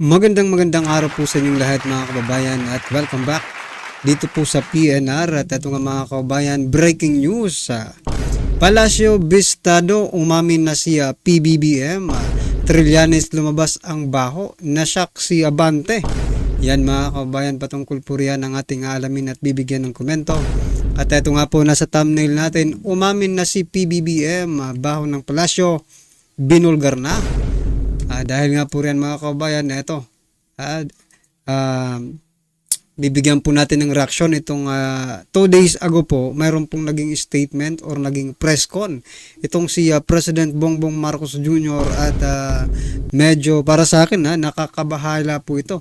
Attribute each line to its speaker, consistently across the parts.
Speaker 1: Magandang araw po sa inyong lahat mga kababayan at welcome back dito po sa PNR. At ito nga mga kababayan, breaking news sa Palacio Vistado, umamin na si PBBM. Trillanes lumabas ang baho, nasyak si Abante. Yan mga kababayan, patungkol po riyan ang ating alamin at bibigyan ng komento. At ito nga po nasa thumbnail natin, umamin na si PBBM, baho ng Palacio binulgar na. Dahil nga po riyan mga kababayan, ito, bibigyan po natin ng reaksyon itong 2 days ago po, mayroon pong naging statement or naging press con itong si President Bongbong Marcos Jr. at medyo para sa akin nakakabahala po ito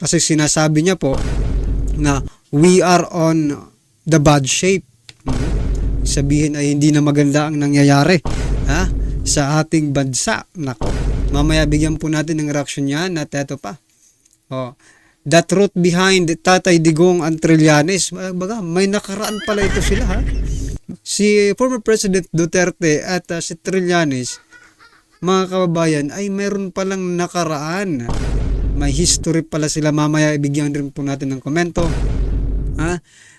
Speaker 1: kasi sinasabi niya po na we are on the bad shape. Sabihin ay hindi na maganda ang nangyayari sa ating bansa. Nako, mamaya bigyan po natin ng reaksyon yan. At eto pa, the truth behind Tatay Digong and Trillanes. Baga, may nakaraan pala ito sila Si former President Duterte at si Trillanes, mga kababayan, ay meron palang nakaraan. May history pala sila. Mamaya ibigyan rin po natin ng komento.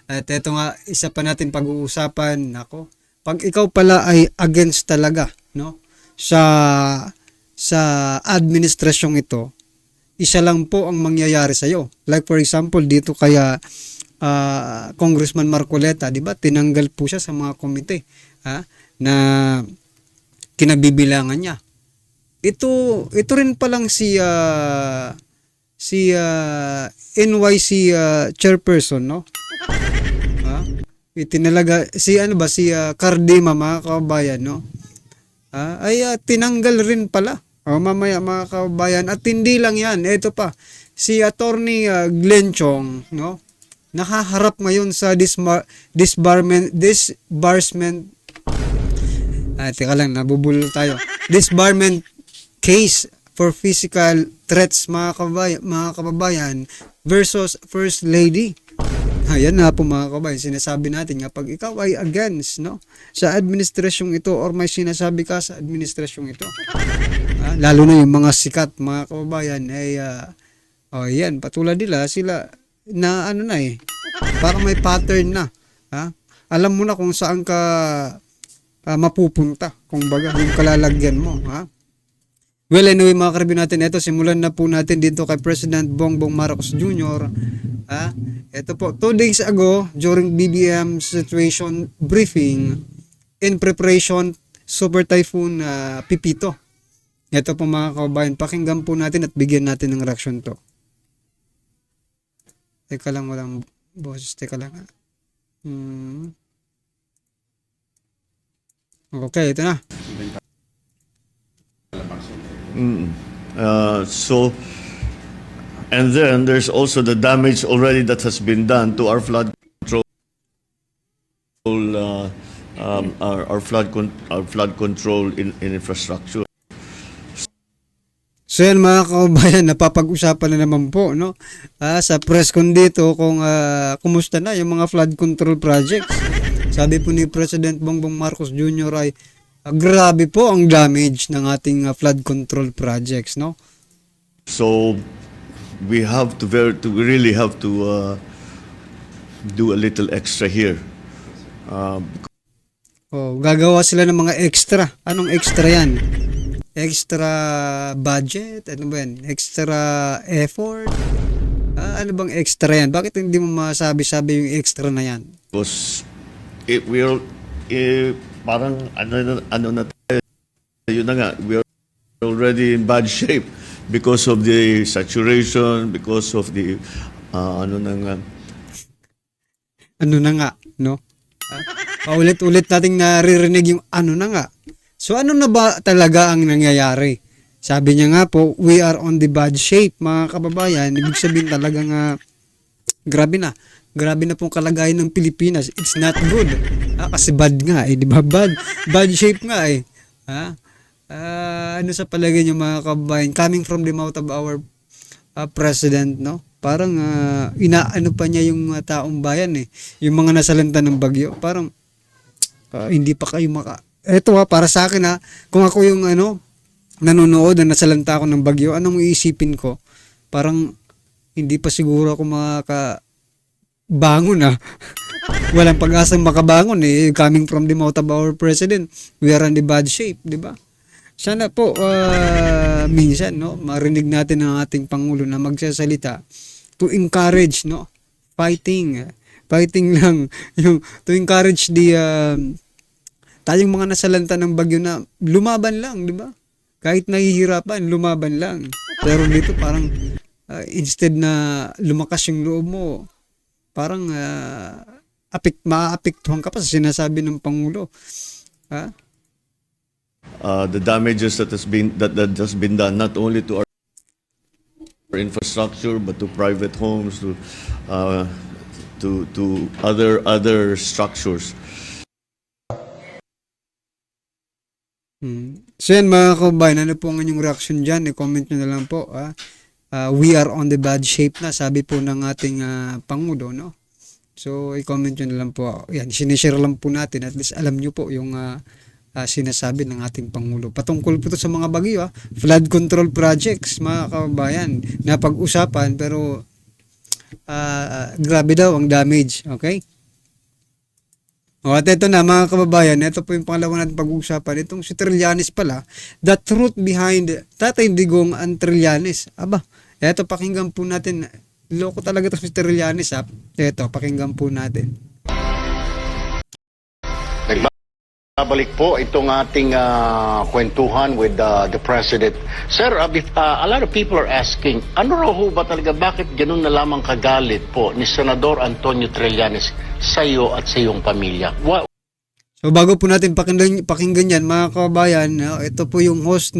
Speaker 1: At eto nga, isa pa natin pag-uusapan. Nako, pag ikaw pala ay against talaga, no, sa administrasyong ito, isa lang po ang mangyayari sa iyo. Like for example, dito kaya Congressman Marcoleta, 'di ba? Tinanggal po siya sa mga komite na kinabibilangan niya. Ito rin pa lang si NYC chairperson, no? Itinalaga si Cardima, mga kababayan, no? Ay tinanggal rin pala. Mamaya mga kababayan, at hindi lang yan, ito pa, si Attorney Glenn Chong, no? Nakaharap ngayon sa disbursement teka lang, nabubulol tayo. Disbarment case for physical threats, mga kababayan, versus First Lady. Ayan na po mga kababayan, sinasabi natin nga pag ikaw ay against, no, sa administrasyong ito or may sinasabi ka sa administrasyong ito, lalo na yung mga sikat, mga kababayan, ay yan, patulad nila, sila na parang may pattern na, alam mo na kung saan ka mapupunta, kung baga yung kalalagyan mo. Well, anyway mga karibin natin, ito, simulan na po natin dito kay President Bongbong Marcos Jr. Ito po, 2 days ago, during BBM situation briefing in preparation Super Typhoon Pipito. Ito po mga kababayan, pakinggan po natin at bigyan natin ng reaksyon to. Teka lang, walang boses, teka lang. Okay, ito na.
Speaker 2: And then there's also the damage already that has been done to our flood control, our flood control in infrastructure.
Speaker 1: So yan mga kababayan, napapag-usapan na naman po, no, sa press con dito kung kumusta na yung mga flood control projects. Sabi po ni President Bongbong Marcos Jr. ay grabe po ang damage ng ating flood control projects, no?
Speaker 2: So we really have to do a little extra here.
Speaker 1: Gagawa sila ng mga extra. Anong extra yan? Extra budget? Ano ba yan? Extra effort? Ano bang extra yan? Bakit hindi mo masabi-sabi yung extra na yan?
Speaker 2: Because parang ano na tayo, yun na nga, we are already in bad shape because of the saturation, because of the ano na nga, no? Paulit-ulit nating naririnig yung ano na nga. So ano na ba talaga ang nangyayari? Sabi niya nga po, we are on the bad shape, mga kababayan. Ibig sabihin talaga nga, grabe na pong kalagayan ng Pilipinas. It's not good. Kasi bad nga di ba? Bad shape nga ano sa palagay niyo mga kababayan, coming from the mouth of our president, no? Parang inaano pa niya yung taong bayan yung mga nasalanta ng bagyo. Parang hindi pa kayo eto para sa akin kung ako yung nanonood na nasalanta ako ng bagyo, anong iisipin ko? parang hindi pa siguro ako bangon Walang pag-asang makabangon coming from the mouth of our president. We are in the bad shape, di ba? Sana po minsan marinig natin ang ating pangulo na magsasalita to encourage fighting lang yung to encourage the tayong mga nasalanta ng bagyo na lumaban lang, di ba? Kahit nahihirapan, lumaban lang. Pero dito parang instead na lumakas yung loob mo, parang maaapektuhan ka pa sa sinasabi ng pangulo.
Speaker 3: The damages that has been done not only to our infrastructure but to private homes, to other structures.
Speaker 2: So yan mga kababayan, ano po ang inyong reaction dyan? I-comment nyo na lang po. We are on the bad shape na, sabi po ng ating Pangulo, no? So i-comment nyo na lang po. Yan, sinishare lang po natin. At least alam nyo po yung sinasabi ng ating Pangulo. Patungkol po ito sa mga bagyo, flood control projects, mga kababayan, na pag-usapan, pero grabe daw ang damage. Okay? At ito na mga kababayan, ito po yung pangalawa natin pag-uusapan. Itong si Trillanes pala, the truth behind Tatay Digong and Trillanes. Aba, ito pakinggan po natin. Loko talaga ito si Trillanes. Ito, pakinggan po natin.
Speaker 4: Balik po itong ating kwentuhan with the President. Sir, a lot of people are asking, ano raw ho ba talaga, bakit ganun na lamang kagalit po ni Senador Antonio Trillanes sa iyo at sa iyong pamilya?
Speaker 2: So bago po natin pakinggan yan, mga kababayan, ito po yung host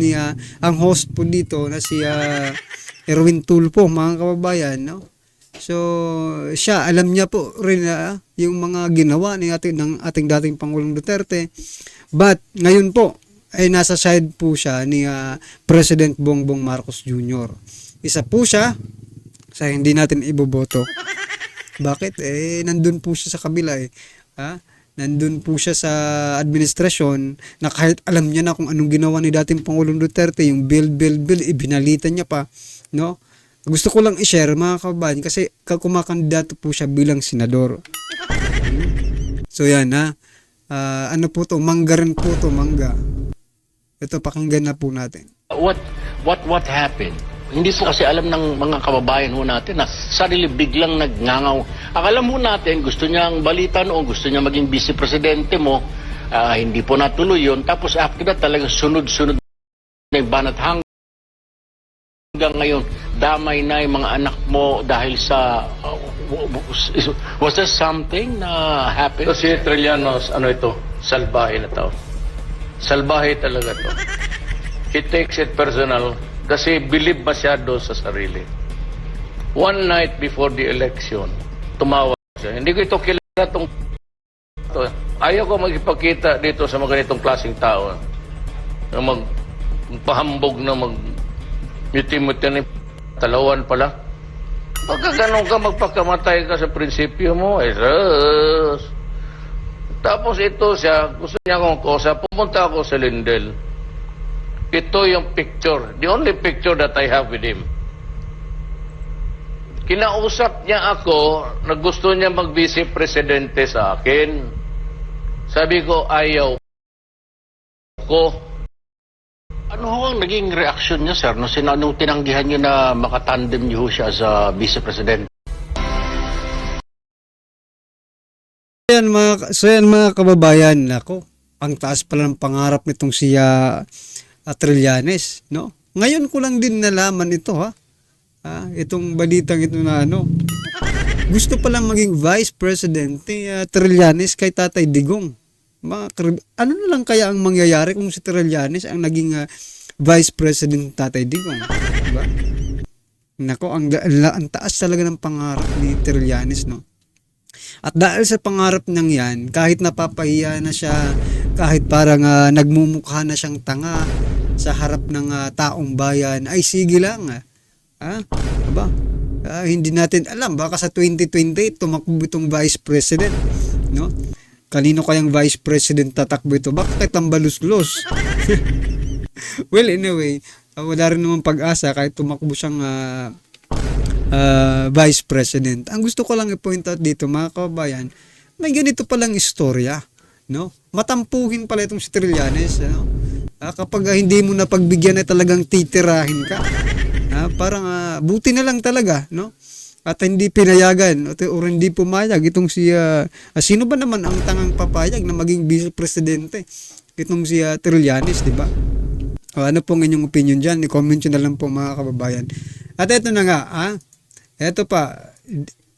Speaker 2: ang host po dito na si Erwin Tulfo, mga kababayan, no? So siya, alam niya po rin yung mga ginawa ng ating dating Pangulong Duterte. But ngayon po ay nasa side po siya ni President Bongbong Marcos Jr. Isa po siya sa hindi natin iboboto. Bakit? Nandun po siya sa kabila Nandun po siya sa administrasyon na kahit alam niya na kung anong ginawa ni dating Pangulong Duterte, yung bill, ibinalita niya pa, no? Gusto ko lang i-share mga kababayan kasi kumakandidato po siya bilang senador. So yan ano po to, mangga rin po to, mangga. Ito, pakinggan na po natin.
Speaker 4: What happened? Hindi po kasi alam ng mga kababayan ho natin na sarili biglang nagngangaw. Akala mo natin gusto niya ang balita noon, gusto niya maging vice presidente mo, hindi po natuloy yun. Tapos after that talagang sunod-sunod na yung banat hanggang ngayon, damay na yung mga anak mo dahil sa... was there something na happened?
Speaker 5: So si Trillanes, ito? Salbahe na tao. Salbahe talaga to. He takes it personal kasi believe masyado sa sarili. One night before the election, tumawag siya. Hindi ko ito kilala itong... Ayaw ko magipakita dito sa mga ganitong klaseng tao na magpahambog na muti-muti na talawan pala. Pagka ganun ka, magpakamatay ka sa prinsipyo mo, sus. Tapos ito siya, gusto niya akong kosa, pumunta ako sa Lindel. Ito yung picture, the only picture that I have with him. Kinausap niya ako na gusto niya mag-vice presidente sa akin. Sabi ko, ayaw ko.
Speaker 4: Ano ho ang naging reaksyon niya, sir, nung tinanggihan niyo na makatandem niyo siya sa vice president?
Speaker 2: So yan mga kababayan, ako, ang taas pala ng pangarap nitong si Trillanes, no? Ngayon ko lang din nalaman ito, itong balitang ito na gusto palang maging vice president ni Trillanes kay Tatay Digong. Ano na lang kaya ang mangyayari kung si Trillanes ang naging vice president Tatay Digong, diba? Nako, ang taas talaga ng pangarap ni Trillanes, no? At dahil sa pangarap niyang yan, kahit napapahiya na siya, kahit parang nagmumukha na siyang tanga sa harap ng taong bayan, ay sige lang. Hindi natin alam, baka sa 2028 tumakbo itong vice president, no? Kanino kayang vice president tatakbo ito? Bakit ang baluslos? Well, anyway, wala rin naman pag-asa kahit tumakbo siyang Vice President. Ang gusto ko lang i-point out dito, mga kababayan, may ganito palang istorya, no? Matampuhin pala itong si Trillanes, ano? Kapag hindi mo na pagbigyan ay talagang titirahin ka. Parang buti na lang talaga, no? At hindi pinayagan o hindi pumayag itong si sino ba naman ang tangang papayag na maging vice presidente? Itong si Trillanes, di ba? Ano pong inyong opinion dyan? I-comment nyo na lang po, mga kababayan. At eto na nga, eto pa,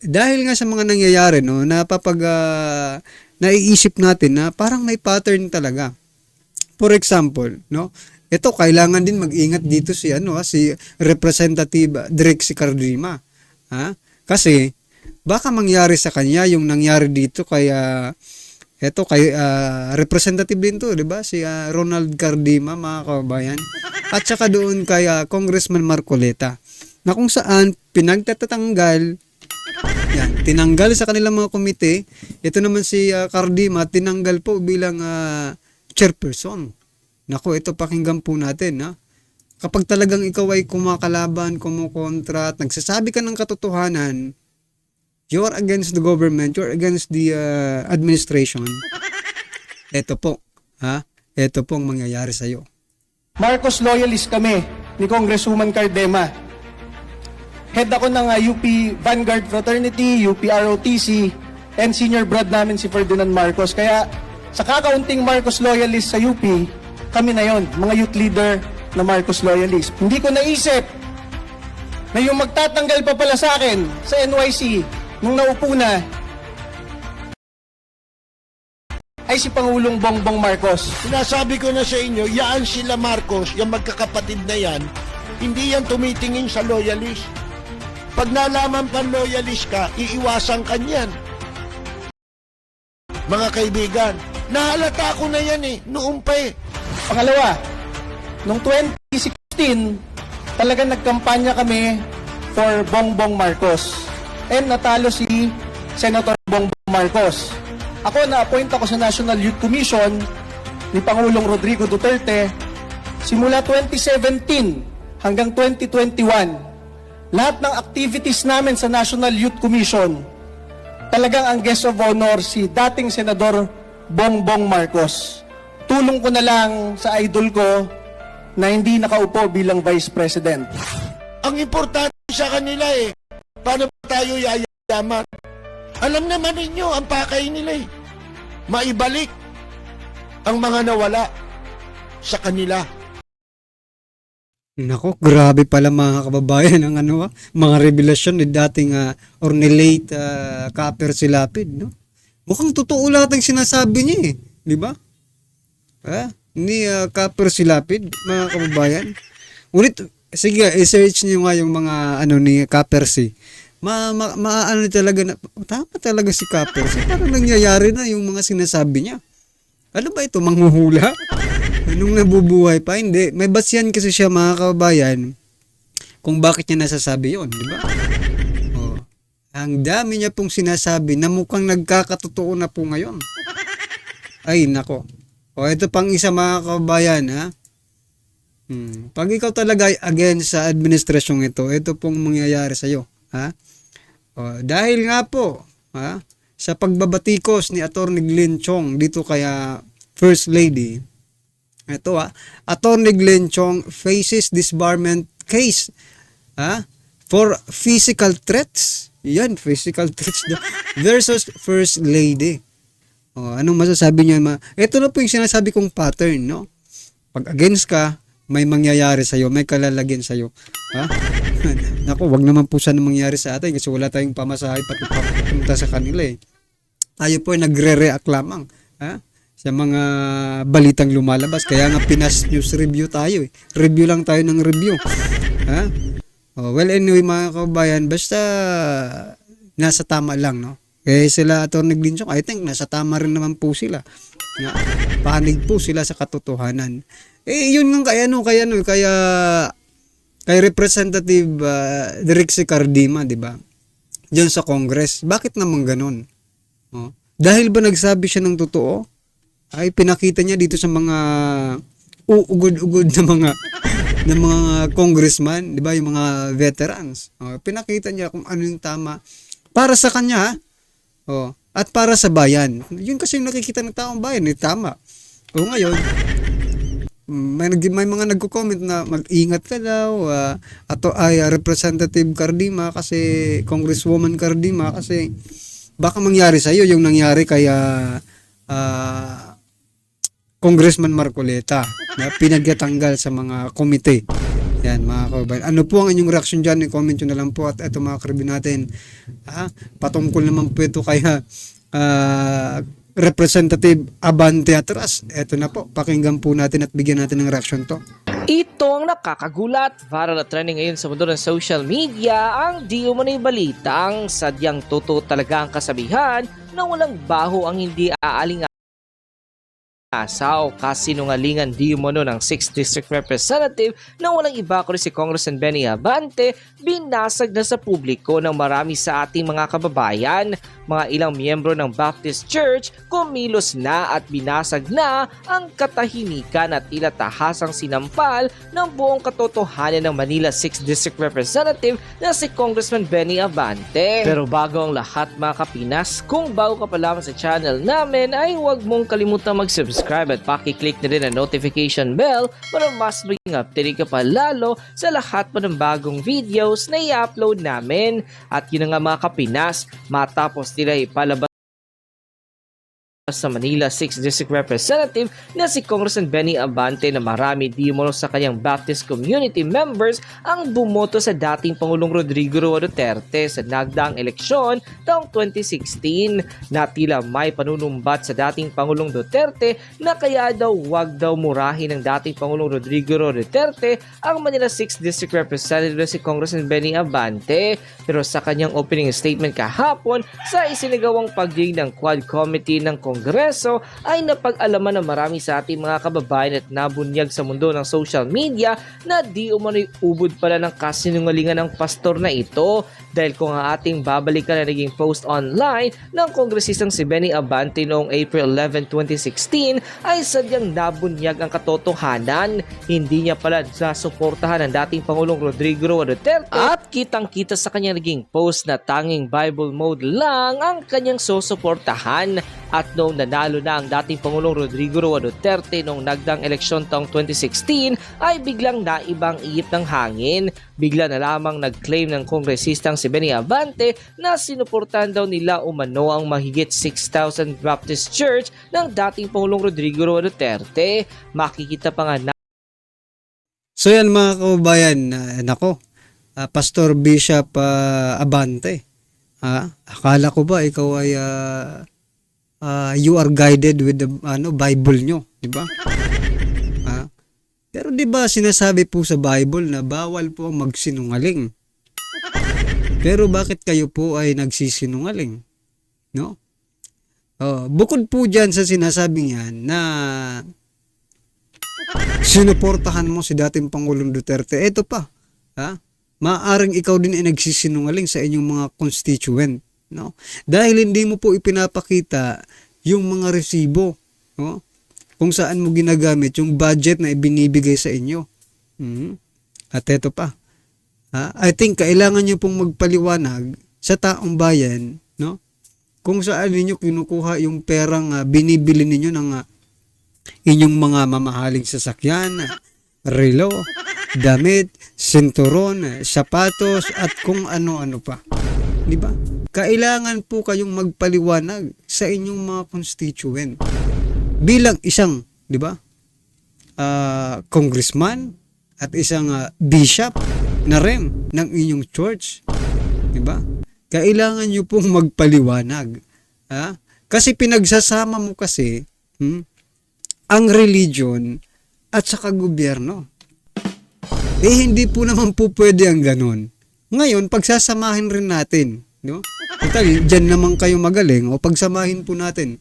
Speaker 2: dahil nga sa mga nangyayari, no, naiisip natin na parang may pattern talaga. For example, no, ito kailangan din mag-ingat dito si si Representative Drexy Cardima. Kasi baka mangyari sa kanya yung nangyari dito kay representative din to, 'di ba? Si Ronald Cardima, mga kababayan. At saka doon kay Congressman Marcoleta, na kung saan pinagtatatanggal tinanggal sa kanilang mga komite. Ito naman si Cardima, tinanggal po bilang chairperson. Nako, ito pakinggan po natin, Kapag talagang ikaw ay kumakalaban, kumukontra, at nagsasabi ka ng katotohanan, you are against the government, you are against the administration, ito po, ito pong mangyayari sa'yo.
Speaker 6: Marcos loyalist kami ni Congresswoman Cardema. Head ako ng UP Vanguard Fraternity, UP ROTC, and senior brad namin si Ferdinand Marcos. Kaya sa kakaunting Marcos loyalist sa UP, kami na yon, mga youth leader na Marcos loyalist. Hindi ko naisip na yung magtatanggal pa pala sa akin sa NYC nung naupo na ay si Pangulong Bongbong Marcos.
Speaker 7: Sinasabi ko na sa inyo, yaan sila Marcos, yung magkakapatid na yan, hindi yan tumitingin sa loyalist. Pag nalaman pang loyalist ka, iiwasan ka niyan. Mga kaibigan, nahalata ko na yan noong pa
Speaker 6: Pangalawa, noong 2016, talagang nagkampanya kami for Bongbong Marcos. And natalo si Senator Bongbong Marcos. Ako, na-appoint ako sa National Youth Commission ni Pangulong Rodrigo Duterte simula 2017 hanggang 2021. Lahat ng activities namin sa National Youth Commission, talagang ang guest of honor si dating Senador Bongbong Marcos. Tulong ko na lang sa idol ko na hindi nakaupo bilang Vice President.
Speaker 7: Ang importante sa kanila paano ba tayo yayaman? Alam naman ninyo, ang pakay nila maibalik ang mga nawala sa kanila.
Speaker 2: Nako, grabe pala, mga kababayan, ang mga revelasyon ni dating or ni late Caper Silapid, no? Mukhang totoo lahat ang sinasabi niya, di ba? Ni Caper Silapid, mga kababayan. Ulit, sige, i-search niyo nga yung mga ni Caper si. Talaga na, tama talaga si Caper si. Parang nangyayari na yung mga sinasabi niya. Ano ba ito, manghuhula? Nung nabubuhay pa, hindi. May basyan kasi siya, mga kababayan, kung bakit niya nasasabi yon, di ba? Ang dami niya pong sinasabi na mukhang nagkakatotoo na po ngayon. Ay, nako. Ito pang isa, mga kababayan, Pag ikaw talaga ay against sa administrasyong ito pong mangyayari sa'yo, dahil nga po, sa pagbabatikos ni Atty. Glenn Chong dito kaya First Lady, ito Atty. Glenn Chong faces disbarment case for physical threats. Yan, physical threats versus First Lady. Anong masasabi niyo? Ito na po yung sinasabi kong pattern, no? Pag against ka, may mangyayari sa'yo, may kalalagyan sa'yo. Naku, wag naman po sana mangyari sa atin kasi wala tayong pamasahe papunta sa kanila Tayo po ay nagre-react lamang sa mga balitang lumalabas. Kaya nga Pinas News Review tayo Review lang tayo ng review. Well, anyway, mga kababayan, basta nasa tama lang, no? Sila Atty. Glenn Chong, I think nasa tama rin naman po sila. Panig po sila sa katotohanan. Yun nga kaya kay Representative Drexy Cardima, di ba? Diyan sa Congress. Bakit naman ganun? Dahil ba nagsabi siya ng totoo? Ay pinakita niya dito sa mga uugod-ugod na mga ng mga congressman, 'di ba, yung mga veterans. Pinakita niya kung ano yung tama para sa kanya, ha? At para sa bayan. Yun kasi yung nakikita ng taong bayan, tama. Ngayon, may mga nagko-comment na mag-ingat ka daw, ato ay Representative Cardima kasi Congresswoman Cardima kasi baka mangyari sa iyo yung nangyari kaya Congressman Marcoleta na pinagtatanggal sa mga komite. Yan mga kababayan. Ano po ang inyong reaction dyan? I-comment nyo na lang po. At ito mga karibin natin, patungkol naman po ito kaya Representative Abante Atras. Ito na po, pakinggan po natin at bigyan natin ng reaction to.
Speaker 8: Ito ang nakakagulat. Viral na trending ngayon sa mundo ng social media ang di umano'y balitang sadyang totoo talaga ang kasabihan na walang baho ang hindi aalingan sa o kasinungalingan di umano ng 6th District Representative na walang iba kundi si Congressman Benny Abante, binasag na sa publiko ng marami sa ating mga kababayan. Mga ilang miyembro ng Baptist Church kumilos na at binasag na ang katahimikan at tila tahasang sinampal ng buong katotohanan ng Manila 6th District Representative na si Congressman Benny Abante. Pero bago ang lahat mga kapinas, kung bago ka pa lamang sa channel namin ay huwag mong kalimutang mag-subscribe at pakiclick na rin ang notification bell para mas maging updated ka pa lalo sa lahat pa ng bagong videos na i-upload namin. At yun nga mga kapinas, matapos nila ipalabas sa Manila 6th District Representative na si Congressman Benny Abante na marami di umano sa kanyang Baptist community members ang bumoto sa dating Pangulong Rodrigo Roa Duterte sa nagdaang eleksyon taong 2016 na tila may panunumbat sa dating Pangulong Duterte na kaya daw wag daw murahin ng dating Pangulong Rodrigo Roa Duterte ang Manila 6th District Representative na si Congressman Benny Abante. Pero sa kanyang opening statement kahapon sa isinagawang pagdinig ng Quad Committee ng Kongreso ay napag-alaman ng marami sa ating mga kababayan at nabunyag sa mundo ng social media na di umano'y ubod pala ng kasinungalingan ng pastor na ito. Dahil kung ang ating babalikan na naging post online ng kongresistang si Benny Abante noong April 11, 2016 ay sadyang nabunyag ang katotohanan. Hindi niya pala nasuportahan ng dating Pangulong Rodrigo Roa Duterte at kitang-kita sa kanyang naging post na tanging Bible mode lang ang kanyang susuportahan. At noong nanalo na ang dating Pangulong Rodrigo Roa Duterte noong nagdang eleksyon taong 2016 ay biglang naibang iyip ng hangin. Bigla na lamang nag-claim ng kongresistang si Benny Abante na sinuportahan daw nila umano ang mahigit 6,000 Baptist Church ng dating Pangulong Rodrigo Roa Duterte. Makikita pa nga na
Speaker 2: So yan mga kababayan, Pastor Bishop Abante. Akala ko ba ikaw ay you are guided with the Bible nyo, di ba? Pero di ba sinasabi po sa Bible na bawal po magsinungaling? Pero bakit kayo po ay nagsisinungaling? No? Bukod po dyan sa sinasabing yan na sinuportahan mo si dating Pangulong Duterte, eto pa, maaaring ikaw din ay nagsisinungaling sa inyong mga constituent. No? Dahil hindi mo po ipinapakita yung mga resibo, no? Kung saan mo ginagamit yung budget na ibinibigay sa inyo. At eto pa, I think kailangan nyo pong magpaliwanag sa taong bayan, no? Kung saan ninyo kinukuha yung perang binibili ninyo ng inyong mga mamahaling sasakyan, relo, damit, sinturon, sapatos, at kung ano-ano pa. Di ba? Kailangan po kayong magpaliwanag sa inyong mga constituent. Bilang isang, di ba? Congressman at isang bishop na rin ng inyong church. Di ba? Kailangan nyo pong magpaliwanag. Kasi pinagsasama mo kasi ang religion at saka gobyerno. Hindi po naman po pwede ang ganun. Ngayon, pagsasamahin rin natin, no? Total, dyan naman kayo magaling, o pagsamahin po natin.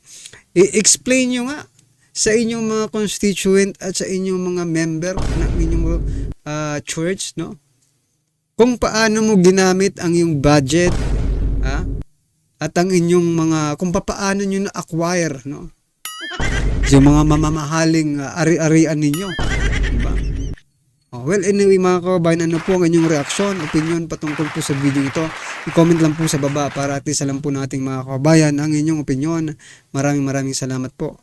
Speaker 2: I-explain nyo nga sa inyong mga constituent at sa inyong mga member ng inyong church, no? Kung paano mo ginamit ang iyong budget, at ang inyong mga, kung paano nyo na-acquire, no? Yung mga mamamahaling ari-arian ninyo, diba? Well, anyway mga kababayan, ano po ang inyong reaksyon, opinion patungkol po sa video ito? I-comment lang po sa baba para at least alam po nating mga kababayan ang inyong opinion. Maraming salamat po.